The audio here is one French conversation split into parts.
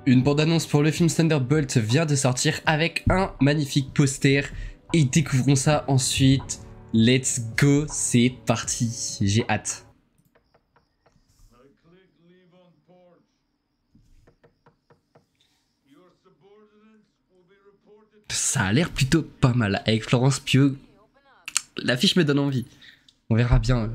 Une bande-annonce pour le film Thunderbolt vient de sortir avec un magnifique poster et découvrons ça ensuite. Let's go, c'est parti, j'ai hâte. Ça a l'air plutôt pas mal avec Florence Pugh. L'affiche me donne envie. On verra bien.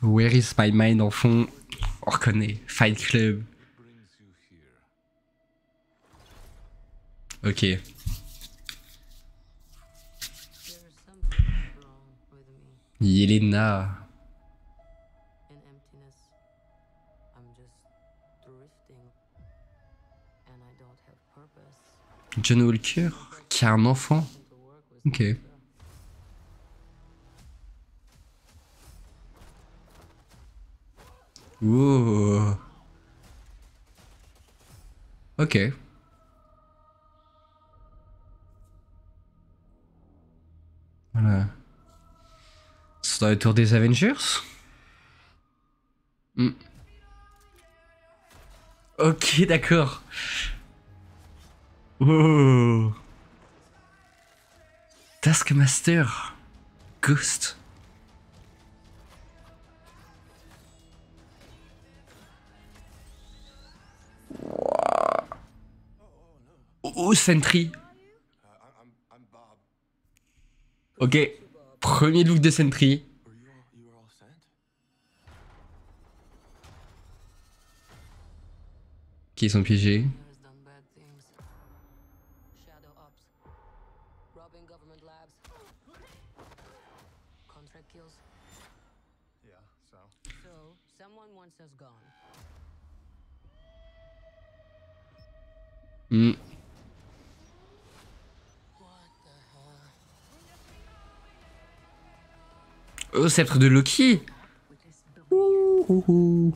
Where is my mind en fond? On reconnaît. Fight Club. Ok. Yelena. John Walker qui a un enfant. Ok. Wow. Ok. Voilà. C'est dans le tour des Avengers. Ok, d'accord. Wow. Taskmaster. Ghost. Wow. Oh, Sentry. Ok. Premier look de Sentry. Qui sont piégés. Oh, sceptre de Loki. Oh.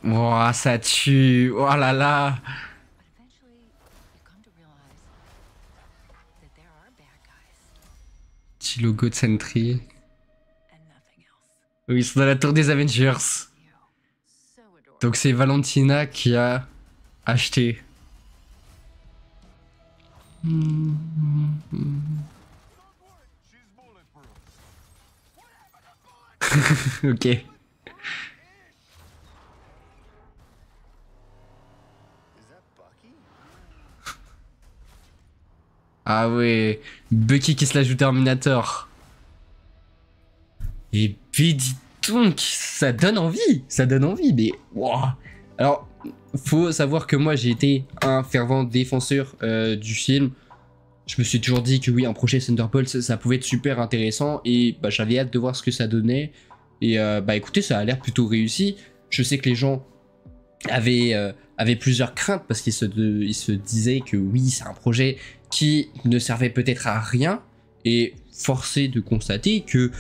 Oh, ça tue. Oh là là. Petit logo de Sentry. Oui, ils sont dans la tour des Avengers. Donc c'est Valentina qui a acheté. Ok. Ah ouais, Bucky qui se l'ajoute Terminator. Et puis dis donc, ça donne envie, mais wow. Alors, faut savoir que moi j'ai été un fervent défenseur du film. Je me suis toujours dit que oui, un projet Thunderbolt, ça pouvait être super intéressant et bah, j'avais hâte de voir ce que ça donnait. Et bah écoutez, ça a l'air plutôt réussi. Je sais que les gens avaient plusieurs craintes parce qu'ils se disaient que oui, c'est un projet qui ne servait peut-être à rien et forcé de constater que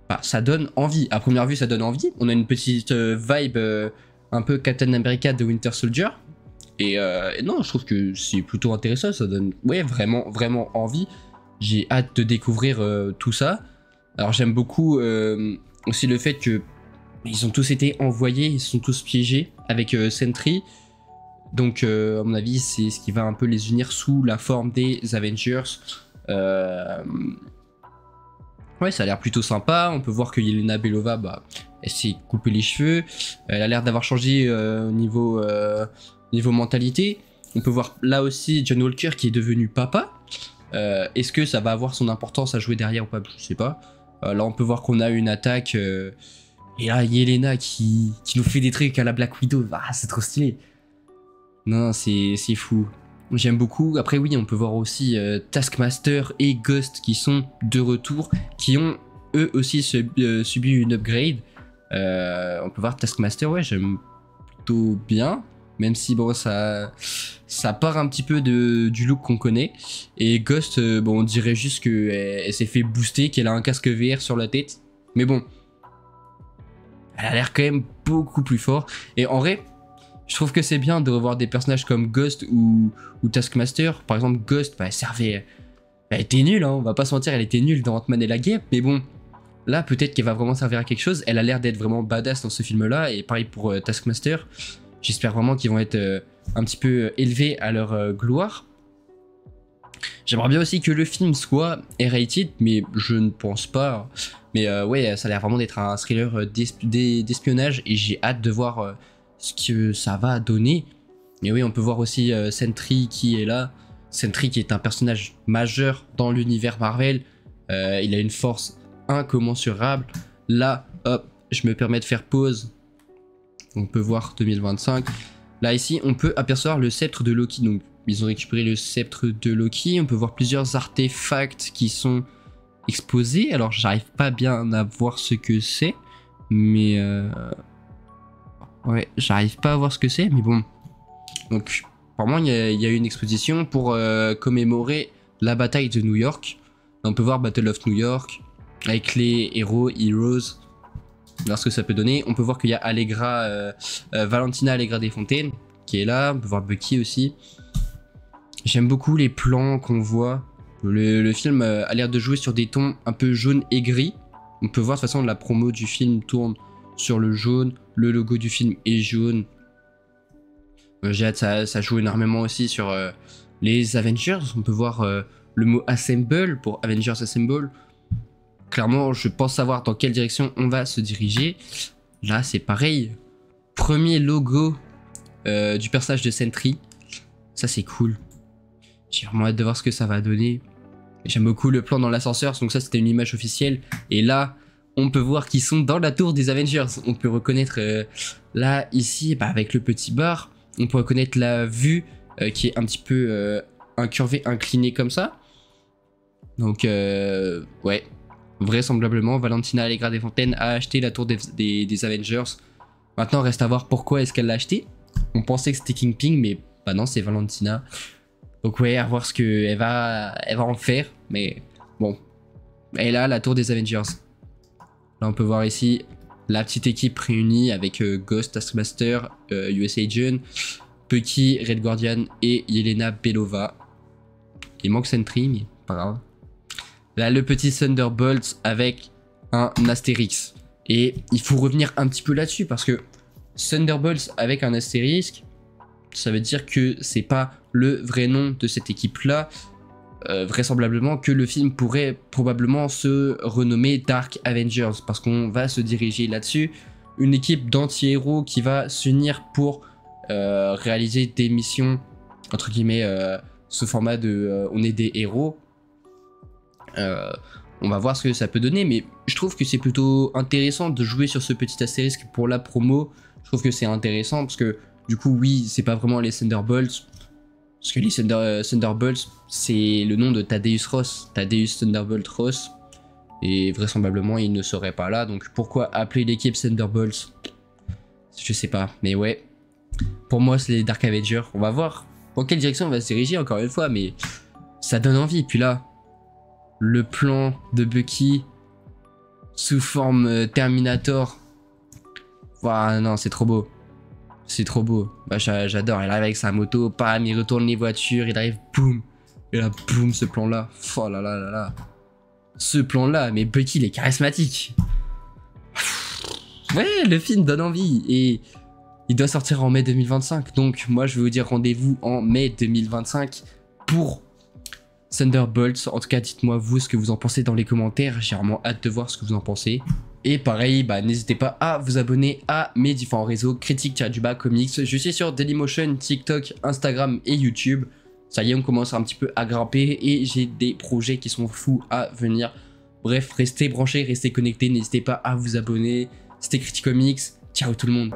bah, ça donne envie. À première vue, ça donne envie. On a une petite vibe un peu Captain America de Winter Soldier. Et non, je trouve que c'est plutôt intéressant. Ça donne vraiment envie. J'ai hâte de découvrir tout ça. Alors j'aime beaucoup aussi le fait que ils ont tous été envoyés, ils sont tous piégés avec Sentry. Donc à mon avis, c'est ce qui va un peu les unir sous la forme des Avengers. Ouais, ça a l'air plutôt sympa. On peut voir que Yelena Belova, bah, elle s'est coupé les cheveux. Elle a l'air d'avoir changé niveau mentalité. On peut voir là aussi John Walker qui est devenu papa. Est-ce que ça va avoir son importance à jouer derrière ou pas? Je sais pas. Là, on peut voir qu'on a une attaque. Et là, Yelena qui nous fait des trucs à la Black Widow. Ah, c'est trop stylé. Non, c'est fou. j'aime beaucoup. Après oui, on peut voir aussi Taskmaster et Ghost qui sont de retour, qui ont eux aussi subi une upgrade. On peut voir Taskmaster, ouais, j'aime plutôt bien, même si bon, ça part un petit peu du look qu'on connaît. Et Ghost, bon, on dirait juste qu'elle s'est fait booster, qu'elle a un casque VR sur la tête. Mais bon, elle a l'air quand même beaucoup plus fort. Et en vrai, je trouve que c'est bien de revoir des personnages comme Ghost ou Taskmaster. Par exemple, Ghost, bah, elle était nulle, hein, on va pas se mentir, elle était nulle dans Ant-Man et la guêpe. Mais bon, là, peut-être qu'elle va vraiment servir à quelque chose. Elle a l'air d'être vraiment badass dans ce film-là. Et pareil pour Taskmaster. J'espère vraiment qu'ils vont être un petit peu élevés à leur gloire. J'aimerais bien aussi que le film soit R-rated, mais je ne pense pas. Mais ouais, ça a l'air vraiment d'être un thriller d'espionnage et j'ai hâte de voir ce que ça va donner. Mais oui, on peut voir aussi Sentry qui est là. Sentry qui est un personnage majeur dans l'univers Marvel. Il a une force incommensurable. Là, hop, je me permets de faire pause. On peut voir 2025. Là, ici, on peut apercevoir le sceptre de Loki. Donc, ils ont récupéré le sceptre de Loki. On peut voir plusieurs artefacts qui sont exposés. Alors, j'arrive pas bien à voir ce que c'est. Mais... ouais, j'arrive pas à voir ce que c'est. Mais bon. Donc, apparemment, il y a eu une exposition pour commémorer la bataille de New York. Là, on peut voir Battle of New York. Avec les héros, Heroes. Alors ce que ça peut donner, on peut voir qu'il y a Allegra, Valentina Allegra Desfontaines qui est là, on peut voir Bucky aussi. J'aime beaucoup les plans qu'on voit. Le film a l'air de jouer sur des tons un peu jaune et gris. On peut voir de toute façon la promo du film tourne sur le jaune, le logo du film est jaune. J'ai hâte, ça joue énormément aussi sur les Avengers. On peut voir le mot Assemble pour Avengers Assemble. Clairement, je pense savoir dans quelle direction on va se diriger. Là, c'est pareil. Premier logo du personnage de Sentry. Ça, c'est cool. J'ai vraiment hâte de voir ce que ça va donner. J'aime beaucoup le plan dans l'ascenseur. Donc ça, c'était une image officielle. Et là, on peut voir qu'ils sont dans la tour des Avengers. On peut reconnaître là, ici, bah, avec le petit bar. On peut reconnaître la vue qui est un petit peu incurvée, inclinée comme ça. Donc, ouais. Vraisemblablement, Valentina Allegra Desfontaines a acheté la tour des Avengers. Maintenant, reste à voir pourquoi est-ce qu'elle l'a acheté. On pensait que c'était Kingpin, mais bah non, c'est Valentina. Donc ouais, à voir ce qu'elle va en faire. Mais bon, elle a la tour des Avengers. Là, on peut voir ici la petite équipe réunie avec Ghost, Taskmaster, US Agent, Bucky, Red Guardian et Yelena Belova. Il manque Sentry, mais pas grave. Là, le petit Thunderbolt avec un Astérix. Et il faut revenir un petit peu là-dessus parce que Thunderbolt avec un astérisque, ça veut dire que c'est pas le vrai nom de cette équipe-là. Vraisemblablement que le film pourrait probablement se renommer Dark Avengers parce qu'on va se diriger là-dessus. Une équipe d'anti-héros qui va s'unir pour réaliser des missions, entre guillemets, ce format de on est des héros. On va voir ce que ça peut donner, mais je trouve que c'est plutôt intéressant de jouer sur ce petit astérisque pour la promo. Je trouve que c'est intéressant parce que du coup, oui, c'est pas vraiment les Thunderbolts. Parce que les Thunderbolts, c'est le nom de Thaddeus Ross. Thaddeus Thunderbolt Ross. Et vraisemblablement, il ne serait pas là. Donc pourquoi appeler l'équipe Thunderbolts? Je sais pas. Mais ouais. Pour moi, c'est les Dark Avengers. On va voir dans quelle direction on va se diriger encore une fois. Mais ça donne envie. Puis là, le plan de Bucky sous forme Terminator. Waouh, non, c'est trop beau. C'est trop beau. Bah, j'adore. Il arrive avec sa moto, pam, il retourne les voitures, il arrive, boum. Et là, boum, ce plan-là. Oh là là là là. Ce plan-là, mais Bucky, il est charismatique. Ouais, le film donne envie. Et il doit sortir en mai 2025. Donc, moi, je vais vous dire rendez-vous en mai 2025 pour Thunderbolts. En tout cas, dites-moi vous ce que vous en pensez dans les commentaires. J'ai vraiment hâte de voir ce que vous en pensez. Et pareil, bah, n'hésitez pas à vous abonner à mes différents réseaux Critique-du-bas Comics. Je suis sur Dailymotion, TikTok, Instagram et YouTube. Ça y est, on commence un petit peu à grimper et j'ai des projets qui sont fous à venir. Bref, restez branchés, restez connectés, n'hésitez pas à vous abonner. C'était Critique Comics. Ciao tout le monde.